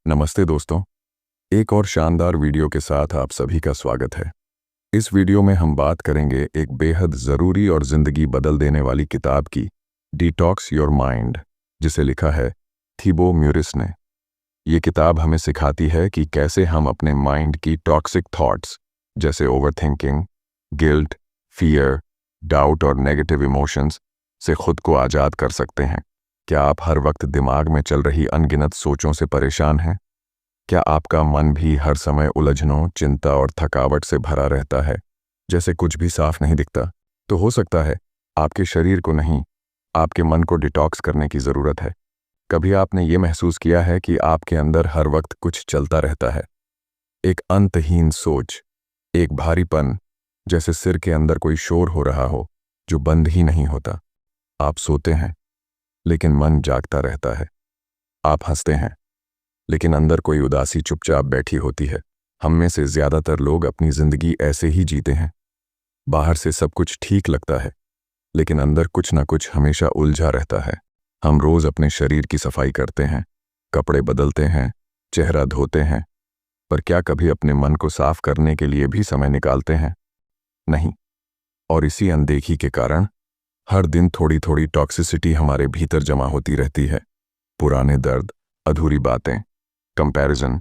नमस्ते दोस्तों, एक और शानदार वीडियो के साथ आप सभी का स्वागत है। इस वीडियो में हम बात करेंगे एक बेहद ज़रूरी और ज़िंदगी बदल देने वाली किताब की, डिटॉक्स योर माइंड, जिसे लिखा है थिबो म्यूरिस ने। ये किताब हमें सिखाती है कि कैसे हम अपने माइंड की टॉक्सिक थॉट्स जैसे ओवरथिंकिंग, गिल्ट, फियर, डाउट और नेगेटिव इमोशंस से खुद को आज़ाद कर सकते हैं। क्या आप हर वक्त दिमाग में चल रही अनगिनत सोचों से परेशान हैं? क्या आपका मन भी हर समय उलझनों, चिंता और थकावट से भरा रहता है, जैसे कुछ भी साफ नहीं दिखता? तो हो सकता है आपके शरीर को नहीं, आपके मन को डिटॉक्स करने की ज़रूरत है। कभी आपने ये महसूस किया है कि आपके अंदर हर वक्त कुछ चलता रहता है? एक अंतहीन सोच, एक भारीपन, जैसे सिर के अंदर कोई शोर हो रहा हो जो बंद ही नहीं होता। आप सोते हैं लेकिन मन जागता रहता है। आप हंसते हैं लेकिन अंदर कोई उदासी चुपचाप बैठी होती है। हम में से ज़्यादातर लोग अपनी ज़िंदगी ऐसे ही जीते हैं। बाहर से सब कुछ ठीक लगता है लेकिन अंदर कुछ ना कुछ हमेशा उलझा रहता है। हम रोज़ अपने शरीर की सफाई करते हैं, कपड़े बदलते हैं, चेहरा धोते हैं, पर क्या कभी अपने मन को साफ करने के लिए भी समय निकालते हैं? नहीं। और इसी अनदेखी के कारण हर दिन थोड़ी थोड़ी टॉक्सिसिटी हमारे भीतर जमा होती रहती है। पुराने दर्द, अधूरी बातें, कंपैरिजन,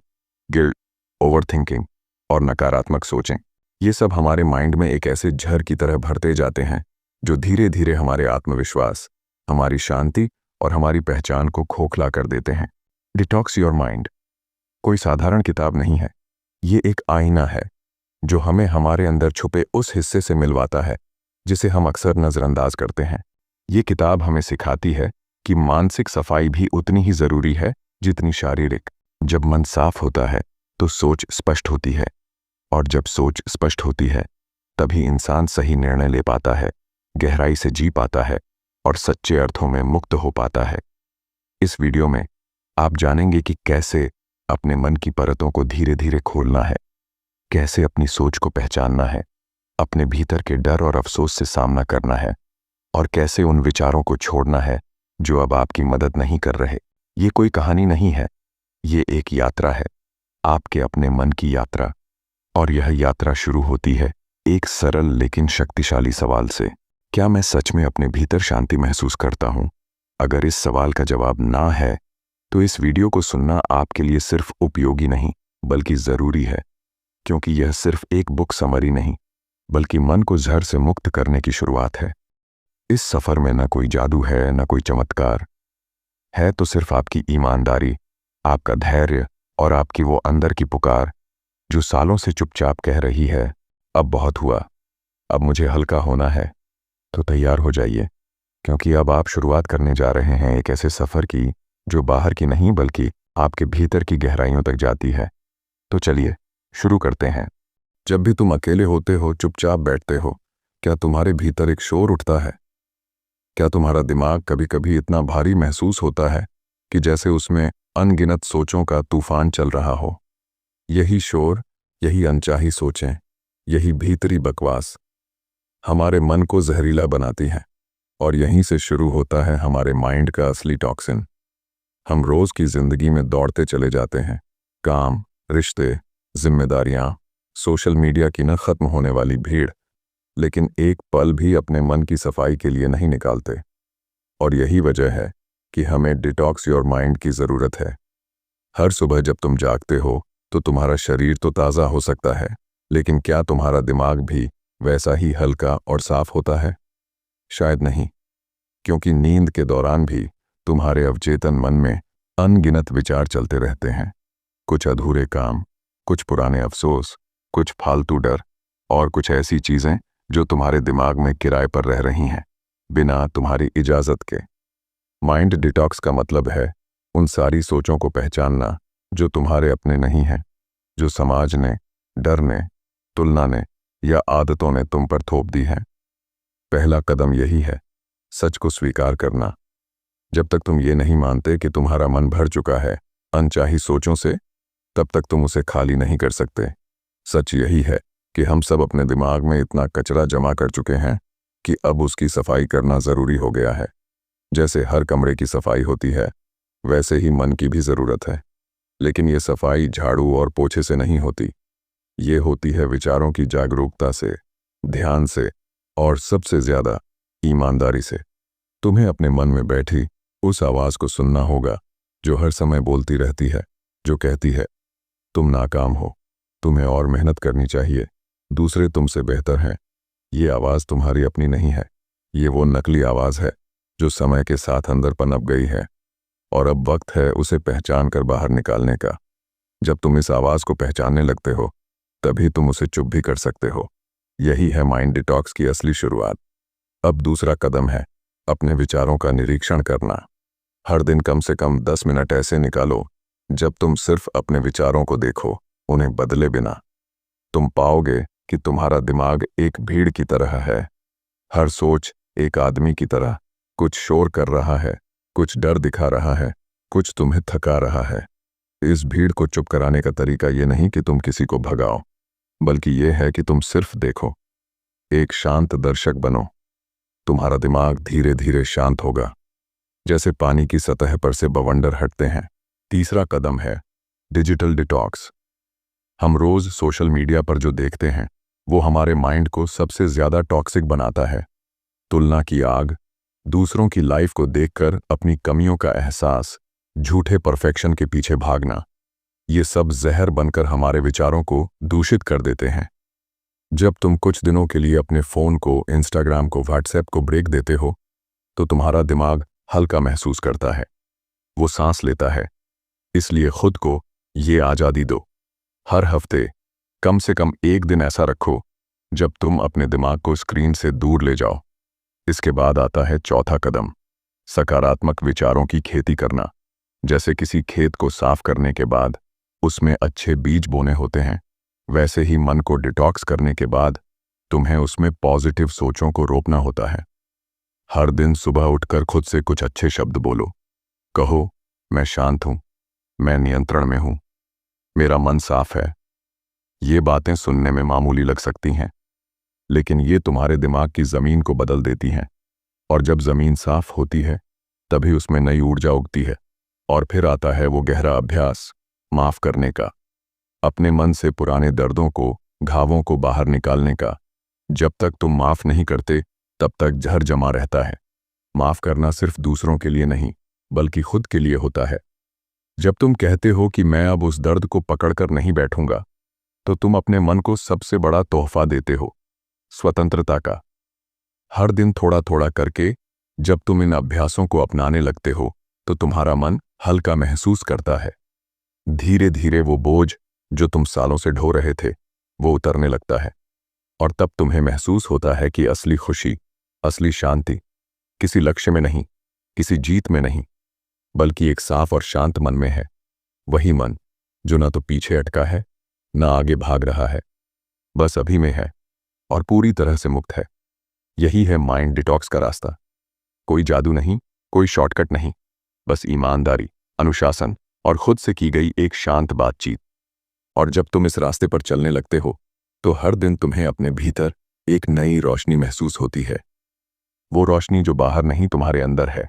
गिल्ट, ओवरथिंकिंग और नकारात्मक सोचें, ये सब हमारे माइंड में एक ऐसे झर की तरह भरते जाते हैं जो धीरे धीरे हमारे आत्मविश्वास, हमारी शांति और हमारी पहचान को खोखला कर देते हैं। डिटॉक्स योर माइंड कोई साधारण किताब नहीं है। ये एक आईना है जो हमें हमारे अंदर छुपे उस हिस्से से मिलवाता है जिसे हम अक्सर नज़रअंदाज करते हैं। ये किताब हमें सिखाती है कि मानसिक सफाई भी उतनी ही ज़रूरी है जितनी शारीरिक। जब मन साफ होता है तो सोच स्पष्ट होती है, और जब सोच स्पष्ट होती है तभी इंसान सही निर्णय ले पाता है, गहराई से जी पाता है और सच्चे अर्थों में मुक्त हो पाता है। इस वीडियो में आप जानेंगे कि कैसे अपने मन की परतों को धीरे धीरे खोलना है, कैसे अपनी सोच को पहचानना है, अपने भीतर के डर और अफसोस से सामना करना है, और कैसे उन विचारों को छोड़ना है जो अब आपकी मदद नहीं कर रहे। ये कोई कहानी नहीं है, ये एक यात्रा है, आपके अपने मन की यात्रा। और यह यात्रा शुरू होती है एक सरल लेकिन शक्तिशाली सवाल से: क्या मैं सच में अपने भीतर शांति महसूस करता हूँ? अगर इस सवाल का जवाब ना है तो इस वीडियो को सुनना आपके लिए सिर्फ उपयोगी नहीं बल्कि ज़रूरी है, क्योंकि यह सिर्फ एक बुक समरी नहीं बल्कि मन को जहर से मुक्त करने की शुरुआत है। इस सफ़र में न कोई जादू है, न कोई चमत्कार है, तो सिर्फ आपकी ईमानदारी, आपका धैर्य और आपकी वो अंदर की पुकार जो सालों से चुपचाप कह रही है, अब बहुत हुआ, अब मुझे हल्का होना है। तो तैयार हो जाइए, क्योंकि अब आप शुरुआत करने जा रहे हैं एक ऐसे सफ़र की जो बाहर की नहीं बल्कि आपके भीतर की गहराइयों तक जाती है। तो चलिए शुरू करते हैं। जब भी तुम अकेले होते हो, चुपचाप बैठते हो, क्या तुम्हारे भीतर एक शोर उठता है? क्या तुम्हारा दिमाग कभी कभी इतना भारी महसूस होता है कि जैसे उसमें अनगिनत सोचों का तूफान चल रहा हो? यही शोर, यही अनचाही सोचें, यही भीतरी बकवास हमारे मन को जहरीला बनाती हैं, और यहीं से शुरू होता है हमारे माइंड का असली टॉक्सिन। हम रोज़ की ज़िंदगी में दौड़ते चले जाते हैं, काम, रिश्ते, जिम्मेदारियां, सोशल मीडिया की न ख़त्म होने वाली भीड़, लेकिन एक पल भी अपने मन की सफाई के लिए नहीं निकालते। और यही वजह है कि हमें डिटॉक्स योर माइंड की ज़रूरत है। हर सुबह जब तुम जागते हो तो तुम्हारा शरीर तो ताज़ा हो सकता है, लेकिन क्या तुम्हारा दिमाग भी वैसा ही हल्का और साफ होता है? शायद नहीं, क्योंकि नींद के दौरान भी तुम्हारे अवचेतन मन में अनगिनत विचार चलते रहते हैं। कुछ अधूरे काम, कुछ पुराने अफसोस, कुछ फालतू डर, और कुछ ऐसी चीज़ें जो तुम्हारे दिमाग में किराए पर रह रही हैं बिना तुम्हारी इजाज़त के। माइंड डिटॉक्स का मतलब है उन सारी सोचों को पहचानना जो तुम्हारे अपने नहीं हैं, जो समाज ने, डर ने, तुलना ने या आदतों ने तुम पर थोप दी हैं। पहला कदम यही है, सच को स्वीकार करना। जब तक तुम ये नहीं मानते कि तुम्हारा मन भर चुका है अनचाही सोचों से, तब तक तुम उसे खाली नहीं कर सकते। सच यही है कि हम सब अपने दिमाग में इतना कचरा जमा कर चुके हैं कि अब उसकी सफाई करना ज़रूरी हो गया है। जैसे हर कमरे की सफाई होती है, वैसे ही मन की भी ज़रूरत है। लेकिन ये सफाई झाड़ू और पोछे से नहीं होती। ये होती है विचारों की जागरूकता से, ध्यान से और सबसे ज्यादा ईमानदारी से। तुम्हें अपने मन में बैठी उस आवाज को सुनना होगा जो हर समय बोलती रहती है, जो कहती है तुम नाकाम हो, तुम्हें और मेहनत करनी चाहिए, दूसरे तुमसे बेहतर हैं। ये आवाज तुम्हारी अपनी नहीं है, ये वो नकली आवाज है जो समय के साथ अंदर पनप गई है और अब वक्त है उसे पहचान कर बाहर निकालने का। जब तुम इस आवाज को पहचानने लगते हो तभी तुम उसे चुप भी कर सकते हो। यही है माइंड डिटॉक्स की असली शुरुआत। अब दूसरा कदम है अपने विचारों का निरीक्षण करना। हर दिन कम से कम 10 मिनट ऐसे निकालो जब तुम सिर्फ अपने विचारों को देखो, उन्हें बदले बिना। तुम पाओगे कि तुम्हारा दिमाग एक भीड़ की तरह है। हर सोच एक आदमी की तरह कुछ शोर कर रहा है, कुछ डर दिखा रहा है, कुछ तुम्हें थका रहा है। इस भीड़ को चुप कराने का तरीका ये नहीं कि तुम किसी को भगाओ, बल्कि ये है कि तुम सिर्फ देखो। एक शांत दर्शक बनो। तुम्हारा दिमाग धीरे धीरे शांत होगा, जैसे पानी की सतह पर से बवंडर हटते हैं। तीसरा कदम है डिजिटल डिटॉक्स। हम रोज सोशल मीडिया पर जो देखते हैं वो हमारे माइंड को सबसे ज्यादा टॉक्सिक बनाता है। तुलना की आग, दूसरों की लाइफ को देखकर अपनी कमियों का एहसास, झूठे परफेक्शन के पीछे भागना, ये सब जहर बनकर हमारे विचारों को दूषित कर देते हैं। जब तुम कुछ दिनों के लिए अपने फोन को, इंस्टाग्राम को, व्हाट्सएप को ब्रेक देते हो तो तुम्हारा दिमाग हल्का महसूस करता है, वो सांस लेता है। इसलिए खुद को ये आज़ादी दो। हर हफ्ते कम से कम एक दिन ऐसा रखो जब तुम अपने दिमाग को स्क्रीन से दूर ले जाओ। इसके बाद आता है चौथा कदम, सकारात्मक विचारों की खेती करना। जैसे किसी खेत को साफ करने के बाद उसमें अच्छे बीज बोने होते हैं, वैसे ही मन को डिटॉक्स करने के बाद तुम्हें उसमें पॉजिटिव सोचों को रोपना होता है। हर दिन सुबह उठकर खुद से कुछ अच्छे शब्द बोलो। कहो, मैं शांत हूं, मैं नियंत्रण में हूं, मेरा मन साफ है। ये बातें सुनने में मामूली लग सकती हैं, लेकिन ये तुम्हारे दिमाग की जमीन को बदल देती हैं। और जब जमीन साफ होती है तभी उसमें नई ऊर्जा उगती है। और फिर आता है वो गहरा अभ्यास, माफ करने का। अपने मन से पुराने दर्दों को, घावों को बाहर निकालने का। जब तक तुम माफ नहीं करते तब तक जहर जमा रहता है। माफ करना सिर्फ दूसरों के लिए नहीं, बल्कि खुद के लिए होता है। जब तुम कहते हो कि मैं अब उस दर्द को पकड़कर नहीं बैठूंगा, तो तुम अपने मन को सबसे बड़ा तोहफा देते हो, स्वतंत्रता का। हर दिन थोड़ा थोड़ा करके जब तुम इन अभ्यासों को अपनाने लगते हो तो तुम्हारा मन हल्का महसूस करता है। धीरे धीरे वो बोझ जो तुम सालों से ढो रहे थे वो उतरने लगता है। और तब तुम्हें महसूस होता है कि असली खुशी, असली शांति किसी लक्ष्य में नहीं, किसी जीत में नहीं, बल्कि एक साफ और शांत मन में है। वही मन जो न तो पीछे अटका है, न आगे भाग रहा है, बस अभी में है और पूरी तरह से मुक्त है। यही है माइंड डिटॉक्स का रास्ता। कोई जादू नहीं, कोई शॉर्टकट नहीं, बस ईमानदारी, अनुशासन और खुद से की गई एक शांत बातचीत। और जब तुम इस रास्ते पर चलने लगते हो तो हर दिन तुम्हें अपने भीतर एक नई रोशनी महसूस होती है। वो रोशनी जो बाहर नहीं, तुम्हारे अंदर है।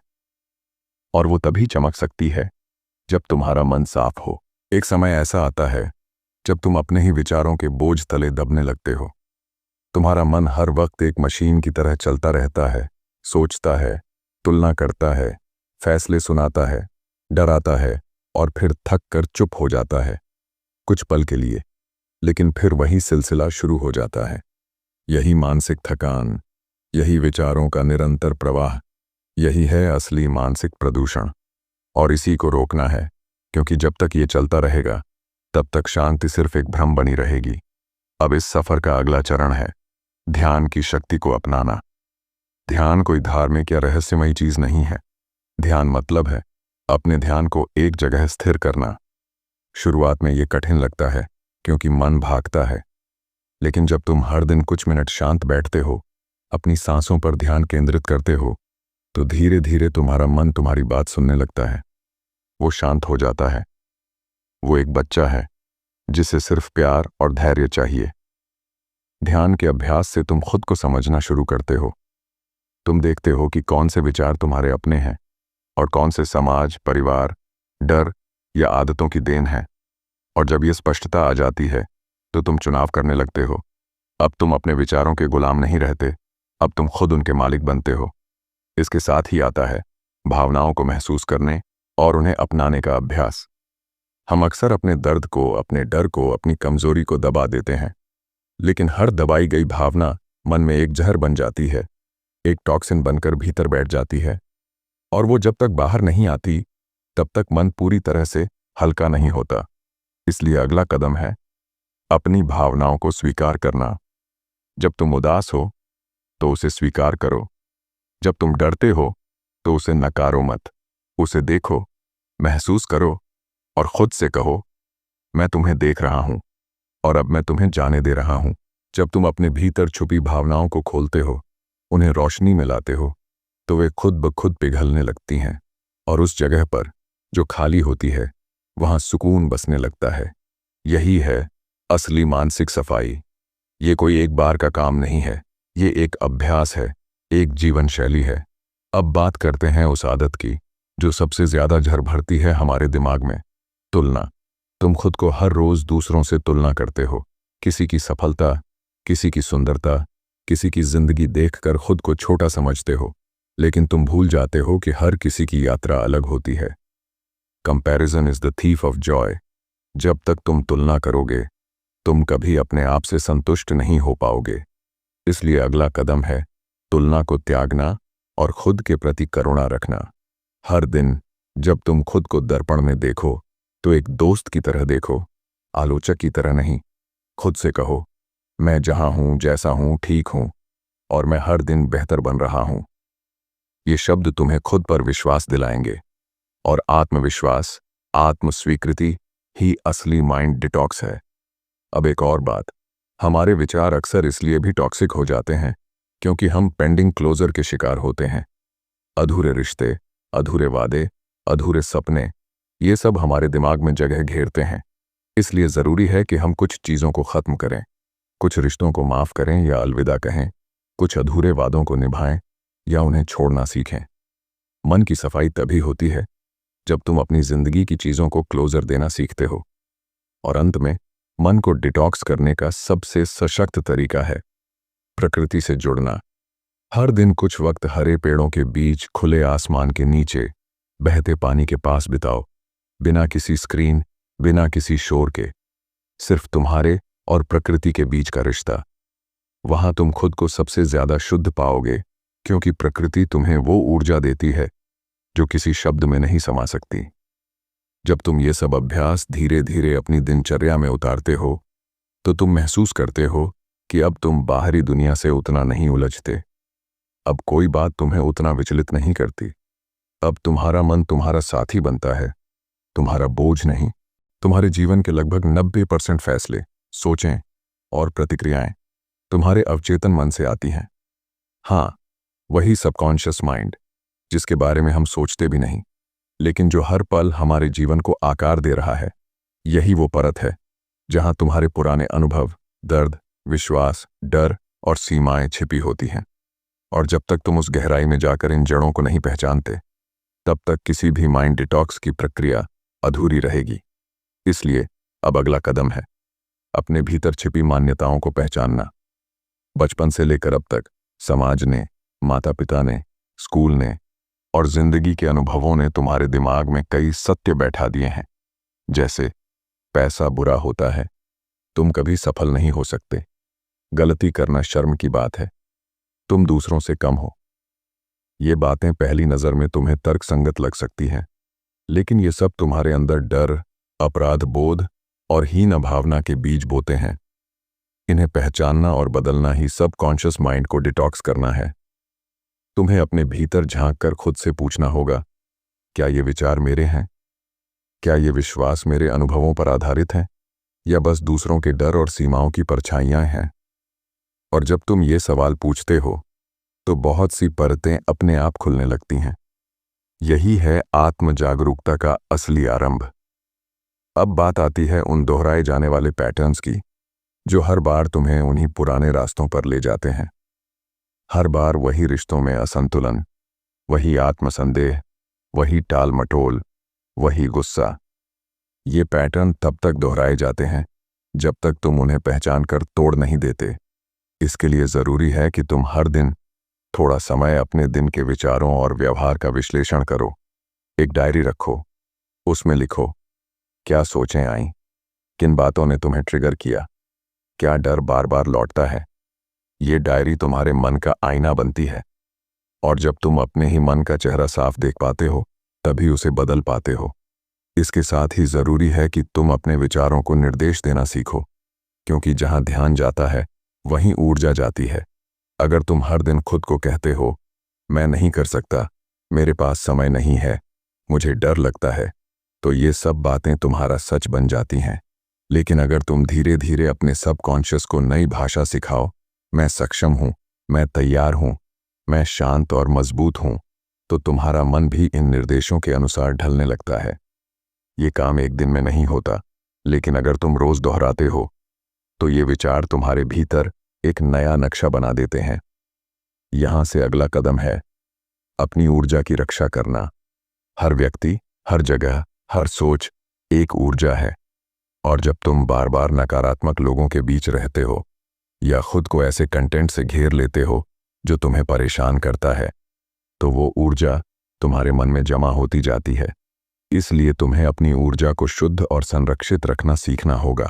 और वो तभी चमक सकती है जब तुम्हारा मन साफ हो। एक समय ऐसा आता है जब तुम अपने ही विचारों के बोझ तले दबने लगते हो। तुम्हारा मन हर वक्त एक मशीन की तरह चलता रहता है, सोचता है, तुलना करता है, फैसले सुनाता है, डराता है और फिर थक कर चुप हो जाता है कुछ पल के लिए। लेकिन फिर वही सिलसिला शुरू हो जाता है। यही मानसिक थकान, यही विचारों का निरंतर प्रवाह, यही है असली मानसिक प्रदूषण। और इसी को रोकना है, क्योंकि जब तक ये चलता रहेगा तब तक शांति सिर्फ एक भ्रम बनी रहेगी। अब इस सफर का अगला चरण है ध्यान की शक्ति को अपनाना। ध्यान कोई धार्मिक या रहस्यमयी चीज नहीं है। ध्यान मतलब है अपने ध्यान को एक जगह स्थिर करना। शुरुआत में ये कठिन लगता है क्योंकि मन भागता है, लेकिन जब तुम हर दिन कुछ मिनट शांत बैठते हो, अपनी सांसों पर ध्यान केंद्रित करते हो, तो धीरे धीरे तुम्हारा मन तुम्हारी बात सुनने लगता है। वो शांत हो जाता है। वो एक बच्चा है जिसे सिर्फ प्यार और धैर्य चाहिए। ध्यान के अभ्यास से तुम खुद को समझना शुरू करते हो। तुम देखते हो कि कौन से विचार तुम्हारे अपने हैं और कौन से समाज, परिवार, डर या आदतों की देन है। और जब ये स्पष्टता आ जाती है तो तुम चुनाव करने लगते हो। अब तुम अपने विचारों के गुलाम नहीं रहते, अब तुम खुद उनके मालिक बनते हो। इसके साथ ही आता है भावनाओं को महसूस करने और उन्हें अपनाने का अभ्यास। हम अक्सर अपने दर्द को, अपने डर को, अपनी कमजोरी को दबा देते हैं, लेकिन हर दबाई गई भावना मन में एक जहर बन जाती है, एक टॉक्सिन बनकर भीतर बैठ जाती है। और वो जब तक बाहर नहीं आती तब तक मन पूरी तरह से हल्का नहीं होता। इसलिए अगला कदम है अपनी भावनाओं को स्वीकार करना। जब तुम उदास हो तो उसे स्वीकार करो। जब तुम डरते हो तो उसे नकारो मत, उसे देखो, महसूस करो और खुद से कहो, मैं तुम्हें देख रहा हूं और अब मैं तुम्हें जाने दे रहा हूं। जब तुम अपने भीतर छुपी भावनाओं को खोलते हो, उन्हें रोशनी में लाते हो, तो वे खुद ब खुद पिघलने लगती हैं और उस जगह पर जो खाली होती है वहां सुकून बसने लगता है। यही है असली मानसिक सफाई। ये कोई एक बार का काम नहीं है, ये एक अभ्यास है, एक जीवन शैली है। अब बात करते हैं उस आदत की जो सबसे ज्यादा जहर भरती है हमारे दिमाग में, तुलना। तुम खुद को हर रोज दूसरों से तुलना करते हो, किसी की सफलता, किसी की सुंदरता, किसी की जिंदगी देखकर खुद को छोटा समझते हो। लेकिन तुम भूल जाते हो कि हर किसी की यात्रा अलग होती है। Comparison is the thief of Joy. जब तक तुम तुलना करोगे तुम कभी अपने आप से संतुष्ट नहीं हो पाओगे। इसलिए अगला कदम है तुलना को त्यागना और खुद के प्रति करुणा रखना। हर दिन जब तुम खुद को दर्पण में देखो तो एक दोस्त की तरह देखो, आलोचक की तरह नहीं। खुद से कहो, मैं जहां हूं, जैसा हूं, ठीक हूं और मैं हर दिन बेहतर बन रहा हूं। ये शब्द तुम्हें खुद पर विश्वास दिलाएंगे और आत्मविश्वास, आत्मस्वीकृति ही असली माइंड डिटॉक्स है। अब एक और बात, हमारे विचार अक्सर इसलिए भी टॉक्सिक हो जाते हैं क्योंकि हम पेंडिंग क्लोजर के शिकार होते हैं। अधूरे रिश्ते, अधूरे वादे, अधूरे सपने, ये सब हमारे दिमाग में जगह घेरते हैं। इसलिए जरूरी है कि हम कुछ चीजों को खत्म करें, कुछ रिश्तों को माफ करें या अलविदा कहें, कुछ अधूरे वादों को निभाएं या उन्हें छोड़ना सीखें। मन की सफाई तभी होती है जब तुम अपनी जिंदगी की चीजों को क्लोजर देना सीखते हो। और अंत में मन को डिटॉक्स करने का सबसे सशक्त तरीका है प्रकृति से जुड़ना। हर दिन कुछ वक्त हरे पेड़ों के बीच, खुले आसमान के नीचे, बहते पानी के पास बिताओ, बिना किसी स्क्रीन, बिना किसी शोर के, सिर्फ तुम्हारे और प्रकृति के बीच का रिश्ता। वहां तुम खुद को सबसे ज्यादा शुद्ध पाओगे क्योंकि प्रकृति तुम्हें वो ऊर्जा देती है जो किसी शब्द में नहीं समा सकती। जब तुम ये सब अभ्यास धीरे धीरे अपनी दिनचर्या में उतारते हो तो तुम महसूस करते हो कि अब तुम बाहरी दुनिया से उतना नहीं उलझते। अब कोई बात तुम्हें उतना विचलित नहीं करती। अब तुम्हारा मन तुम्हारा साथी बनता है, तुम्हारा बोझ नहीं। तुम्हारे जीवन के लगभग 90% फैसले, सोचें और प्रतिक्रियाएं तुम्हारे अवचेतन मन से आती हैं। हाँ, वही सबकॉन्शियस माइंड जिसके बारे में हम सोचते भी नहीं, लेकिन जो हर पल हमारे जीवन को आकार दे रहा है। यही वो परत है जहां तुम्हारे पुराने अनुभव, दर्द, विश्वास, डर और सीमाएं छिपी होती हैं। और जब तक तुम उस गहराई में जाकर इन जड़ों को नहीं पहचानते, तब तक किसी भी माइंड डिटॉक्स की प्रक्रिया अधूरी रहेगी। इसलिए अब अगला कदम है अपने भीतर छिपी मान्यताओं को पहचानना। बचपन से लेकर अब तक समाज ने, माता पिता ने, स्कूल ने और जिंदगी के अनुभवों ने तुम्हारे दिमाग में कई सत्य बैठा दिए हैं। जैसे पैसा बुरा होता है, तुम कभी सफल नहीं हो सकते, गलती करना शर्म की बात है, तुम दूसरों से कम हो। ये बातें पहली नजर में तुम्हें तर्कसंगत लग सकती हैं, लेकिन ये सब तुम्हारे अंदर डर, अपराध बोध और हीन भावना के बीज बोते हैं। इन्हें पहचानना और बदलना ही सबकॉन्शियस माइंड को डिटॉक्स करना है। तुम्हें अपने भीतर झांककर खुद से पूछना होगा, क्या ये विचार मेरे हैं? क्या ये विश्वास मेरे अनुभवों पर आधारित हैं या बस दूसरों के डर और सीमाओं की परछाइयां हैं? और जब तुम ये सवाल पूछते हो तो बहुत सी परतें अपने आप खुलने लगती हैं। यही है आत्म जागरूकता का असली आरंभ। अब बात आती है उन दोहराए जाने वाले पैटर्न्स की जो हर बार तुम्हें उन्हीं पुराने रास्तों पर ले जाते हैं। हर बार वही रिश्तों में असंतुलन, वही आत्मसंदेह, वही टाल मटोल, वही गुस्सा। ये पैटर्न तब तक दोहराए जाते हैं जब तक तुम उन्हें पहचान कर तोड़ नहीं देते। इसके लिए ज़रूरी है कि तुम हर दिन थोड़ा समय अपने दिन के विचारों और व्यवहार का विश्लेषण करो। एक डायरी रखो, उसमें लिखो क्या सोचें आईं, किन बातों ने तुम्हें ट्रिगर किया, क्या डर बार बार लौटता है। ये डायरी तुम्हारे मन का आईना बनती है, और जब तुम अपने ही मन का चेहरा साफ देख पाते हो तभी उसे बदल पाते हो। इसके साथ ही ज़रूरी है कि तुम अपने विचारों को निर्देश देना सीखो, क्योंकि जहां ध्यान जाता है वहीं ऊर्जा जाती है। अगर तुम हर दिन खुद को कहते हो मैं नहीं कर सकता, मेरे पास समय नहीं है, मुझे डर लगता है, तो ये सब बातें तुम्हारा सच बन जाती हैं। लेकिन अगर तुम धीरे धीरे अपने सबकॉन्शियस को नई भाषा सिखाओ, मैं सक्षम हूँ, मैं तैयार हूँ, मैं शांत और मजबूत हूँ, तो तुम्हारा मन भी इन निर्देशों के अनुसार ढलने लगता है। ये काम एक दिन में नहीं होता, लेकिन अगर तुम रोज दोहराते हो तो ये विचार तुम्हारे भीतर एक नया नक्शा बना देते हैं। यहां से अगला कदम है अपनी ऊर्जा की रक्षा करना। हर व्यक्ति, हर जगह, हर सोच एक ऊर्जा है, और जब तुम बार बार नकारात्मक लोगों के बीच रहते हो या खुद को ऐसे कंटेंट से घेर लेते हो जो तुम्हें परेशान करता है, तो वो ऊर्जा तुम्हारे मन में जमा होती जाती है। इसलिए तुम्हें अपनी ऊर्जा को शुद्ध और संरक्षित रखना सीखना होगा।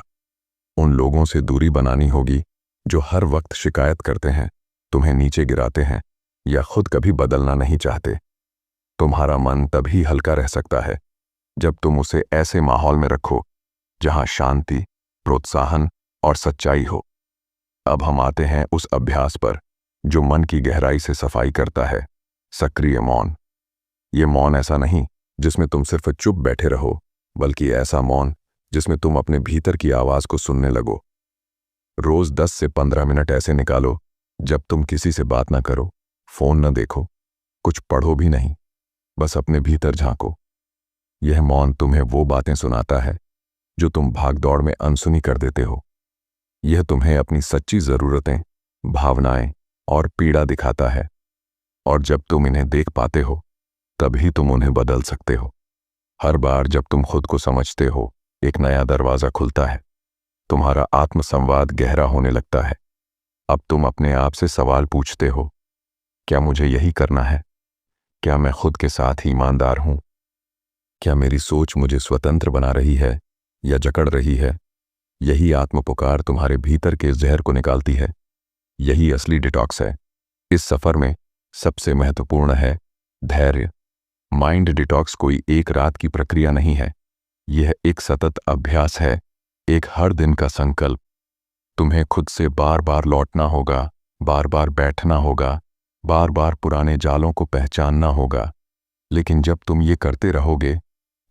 उन लोगों से दूरी बनानी होगी जो हर वक्त शिकायत करते हैं, तुम्हें नीचे गिराते हैं या खुद कभी बदलना नहीं चाहते। तुम्हारा मन तभी हल्का रह सकता है जब तुम उसे ऐसे माहौल में रखो जहां शांति, प्रोत्साहन और सच्चाई हो। अब हम आते हैं उस अभ्यास पर जो मन की गहराई से सफाई करता है, सक्रिय मौन। ये मौन ऐसा नहीं जिसमें तुम सिर्फ चुप बैठे रहो, बल्कि ऐसा मौन जिसमें तुम अपने भीतर की आवाज को सुनने लगो। रोज 10 से 15 मिनट ऐसे निकालो जब तुम किसी से बात ना करो, फोन न देखो, कुछ पढ़ो भी नहीं, बस अपने भीतर झांको। यह मौन तुम्हें वो बातें सुनाता है जो तुम भागदौड़ में अनसुनी कर देते हो। यह तुम्हें अपनी सच्ची जरूरतें, भावनाएं और पीड़ा दिखाता है, और जब तुम इन्हें देख पाते हो तभी तुम उन्हें बदल सकते हो। हर बार जब तुम खुद को समझते हो, एक नया दरवाजा खुलता है, तुम्हारा आत्मसंवाद गहरा होने लगता है। अब तुम अपने आप से सवाल पूछते हो, क्या मुझे यही करना है? क्या मैं खुद के साथ ही ईमानदार हूं? क्या मेरी सोच मुझे स्वतंत्र बना रही है या जकड़ रही है? यही आत्मपुकार तुम्हारे भीतर के जहर को निकालती है। यही असली डिटॉक्स है। इस सफर में सबसे महत्वपूर्ण है धैर्य। माइंड डिटॉक्स कोई एक रात की प्रक्रिया नहीं है, यह एक सतत अभ्यास है, एक हर दिन का संकल्प। तुम्हें खुद से बार बार लौटना होगा, बार बार बैठना होगा, बार बार पुराने जालों को पहचानना होगा। लेकिन जब तुम ये करते रहोगे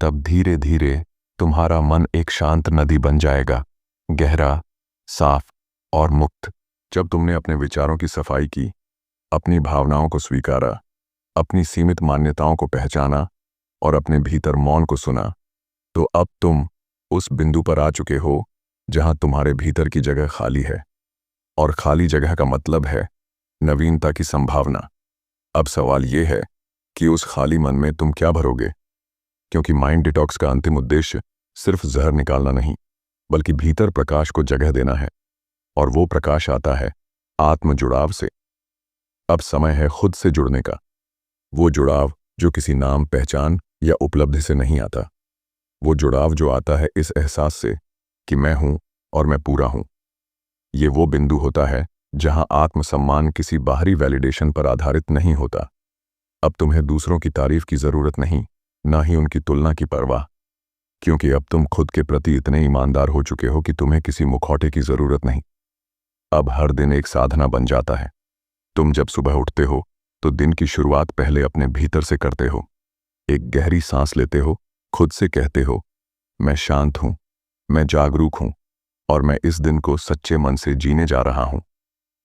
तब धीरे धीरे तुम्हारा मन एक शांत नदी बन जाएगा, गहरा, साफ और मुक्त। जब तुमने अपने विचारों की सफाई की, अपनी भावनाओं को स्वीकारा, अपनी सीमित मान्यताओं को पहचाना और अपने भीतर मौन को सुना, तो अब तुम उस बिंदु पर आ चुके हो जहां तुम्हारे भीतर की जगह खाली है। और खाली जगह का मतलब है नवीनता की संभावना। अब सवाल यह है कि उस खाली मन में तुम क्या भरोगे, क्योंकि माइंड डिटॉक्स का अंतिम उद्देश्य सिर्फ जहर निकालना नहीं, बल्कि भीतर प्रकाश को जगह देना है, और वो प्रकाश आता है आत्म जुड़ाव से। अब समय है खुद से जुड़ने का, वो जुड़ाव जो किसी नाम, पहचान या उपलब्धि से नहीं आता। वो जुड़ाव जो आता है इस एहसास से कि मैं हूं और मैं पूरा हूं। ये वो बिंदु होता है जहां आत्मसम्मान किसी बाहरी वैलिडेशन पर आधारित नहीं होता। अब तुम्हें दूसरों की तारीफ की जरूरत नहीं, ना ही उनकी तुलना की परवाह, क्योंकि अब तुम खुद के प्रति इतने ईमानदार हो चुके हो कि तुम्हें किसी मुखौटे की जरूरत नहीं। अब हर दिन एक साधना बन जाता है। तुम जब सुबह उठते हो तो दिन की शुरुआत पहले अपने भीतर से करते हो। एक गहरी सांस लेते हो, खुद से कहते हो, मैं शांत हूं, मैं जागरूक हूं, और मैं इस दिन को सच्चे मन से जीने जा रहा हूं।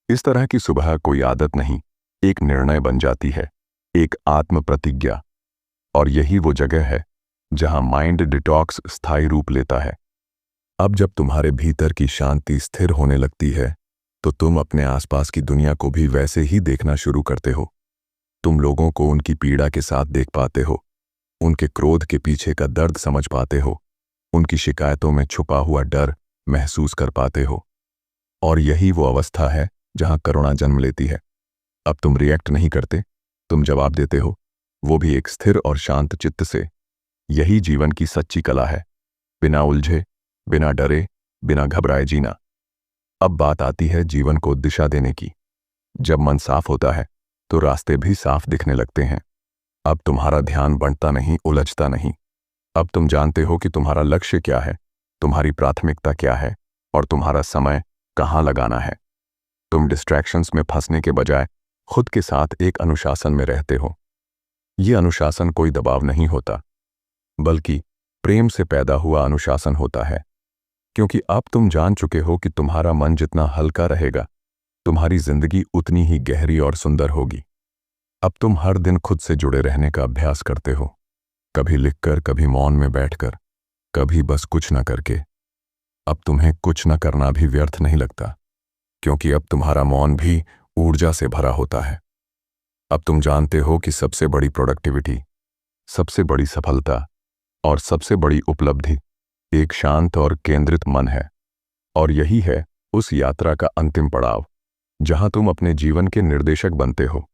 इस तरह की सुबह कोई आदत नहीं, एक निर्णय बन जाती है, एक आत्म प्रतिज्ञा। और यही वो जगह है जहां माइंड डिटॉक्स स्थायी रूप लेता है। अब जब तुम्हारे भीतर की शांति स्थिर होने लगती है तो तुम अपने आसपास की दुनिया को भी वैसे ही देखना शुरू करते हो। तुम लोगों को उनकी पीड़ा के साथ देख पाते हो, उनके क्रोध के पीछे का दर्द समझ पाते हो, उनकी शिकायतों में छुपा हुआ डर महसूस कर पाते हो। और यही वो अवस्था है जहां करुणा जन्म लेती है। अब तुम रिएक्ट नहीं करते, तुम जवाब देते हो, वो भी एक स्थिर और शांत चित्त से। यही जीवन की सच्ची कला है, बिना उलझे, बिना डरे, बिना घबराए जीना। अब बात आती है जीवन को दिशा देने की। जब मन साफ होता है तो रास्ते भी साफ दिखने लगते हैं। अब तुम्हारा ध्यान बंटता नहीं, उलझता नहीं। अब तुम जानते हो कि तुम्हारा लक्ष्य क्या है, तुम्हारी प्राथमिकता क्या है और तुम्हारा समय कहाँ लगाना है। तुम डिस्ट्रैक्शंस में फंसने के बजाय खुद के साथ एक अनुशासन में रहते हो। ये अनुशासन कोई दबाव नहीं होता, बल्कि प्रेम से पैदा हुआ अनुशासन होता है। क्योंकि अब तुम जान चुके हो कि तुम्हारा मन जितना हल्का रहेगा, तुम्हारी जिंदगी उतनी ही गहरी और सुंदर होगी। अब तुम हर दिन खुद से जुड़े रहने का अभ्यास करते हो, कभी लिखकर, कभी मौन में बैठकर, कभी बस कुछ न करके। अब तुम्हें कुछ न करना भी व्यर्थ नहीं लगता, क्योंकि अब तुम्हारा मौन भी ऊर्जा से भरा होता है। अब तुम जानते हो कि सबसे बड़ी प्रोडक्टिविटी, सबसे बड़ी सफलता और सबसे बड़ी उपलब्धि एक शांत और केंद्रित मन है। और यही है उस यात्रा का अंतिम पड़ाव, जहां तुम अपने जीवन के निर्देशक बनते हो।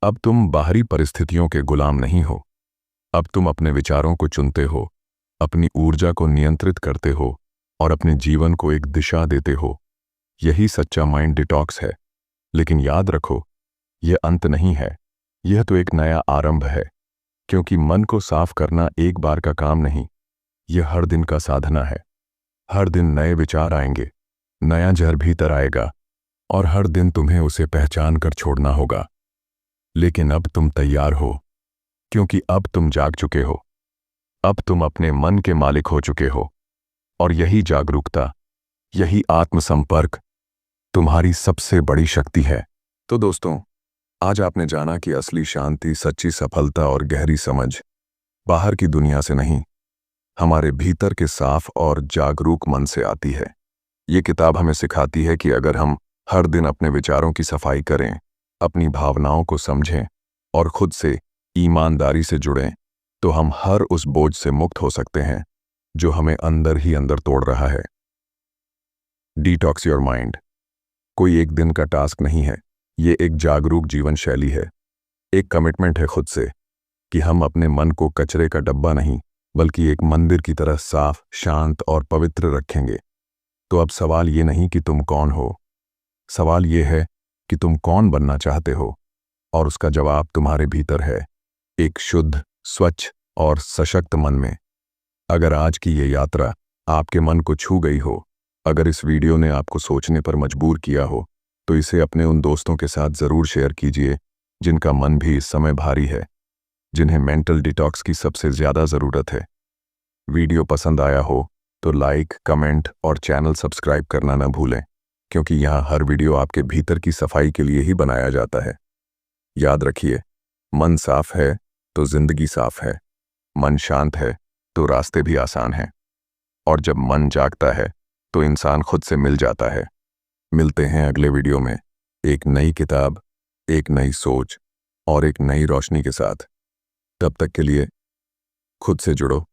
अब तुम बाहरी परिस्थितियों के गुलाम नहीं हो। अब तुम अपने विचारों को चुनते हो, अपनी ऊर्जा को नियंत्रित करते हो और अपने जीवन को एक दिशा देते हो। यही सच्चा माइंड डिटॉक्स है। लेकिन याद रखो, यह अंत नहीं है, यह तो एक नया आरंभ है। क्योंकि मन को साफ करना एक बार का काम नहीं, यह हर दिन का साधना है। हर दिन नए विचार आएंगे, नया जहर भीतर आएगा और हर दिन तुम्हें उसे पहचान कर छोड़ना होगा। लेकिन अब तुम तैयार हो, क्योंकि अब तुम जाग चुके हो। अब तुम अपने मन के मालिक हो चुके हो। और यही जागरूकता, यही आत्मसंपर्क तुम्हारी सबसे बड़ी शक्ति है। तो दोस्तों, आज आपने जाना कि असली शांति, सच्ची सफलता और गहरी समझ बाहर की दुनिया से नहीं, हमारे भीतर के साफ और जागरूक मन से आती है। ये किताब हमें सिखाती है कि अगर हम हर दिन अपने विचारों की सफाई करें, अपनी भावनाओं को समझें और खुद से ईमानदारी से जुड़ें, तो हम हर उस बोझ से मुक्त हो सकते हैं जो हमें अंदर ही अंदर तोड़ रहा है। डिटॉक्स योर माइंड कोई एक दिन का टास्क नहीं है, ये एक जागरूक जीवन शैली है। एक कमिटमेंट है खुद से कि हम अपने मन को कचरे का डब्बा नहीं, बल्कि एक मंदिर की तरह साफ, शांत और पवित्र रखेंगे। तो अब सवाल ये नहीं कि तुम कौन हो, सवाल ये है कि तुम कौन बनना चाहते हो। और उसका जवाब तुम्हारे भीतर है, एक शुद्ध, स्वच्छ और सशक्त मन में। अगर आज की ये यात्रा आपके मन को छू गई हो, अगर इस वीडियो ने आपको सोचने पर मजबूर किया हो, तो इसे अपने उन दोस्तों के साथ ज़रूर शेयर कीजिए जिनका मन भी इस समय भारी है, जिन्हें मेंटल डिटॉक्स की सबसे ज़्यादा ज़रूरत है। वीडियो पसंद आया हो तो लाइक, कमेंट और चैनल सब्सक्राइब करना न भूलें, क्योंकि यहाँ हर वीडियो आपके भीतर की सफाई के लिए ही बनाया जाता है। याद रखिए, मन साफ है तो जिंदगी साफ है, मन शांत है तो रास्ते भी आसान हैं। और जब मन जागता है तो इंसान खुद से मिल जाता है। मिलते हैं अगले वीडियो में, एक नई किताब, एक नई सोच और एक नई रोशनी के साथ। तब तक के लिए खुद से जुड़ो,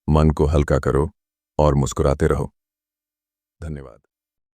मन को हल्का करो और मुस्कुराते रहो। धन्यवाद।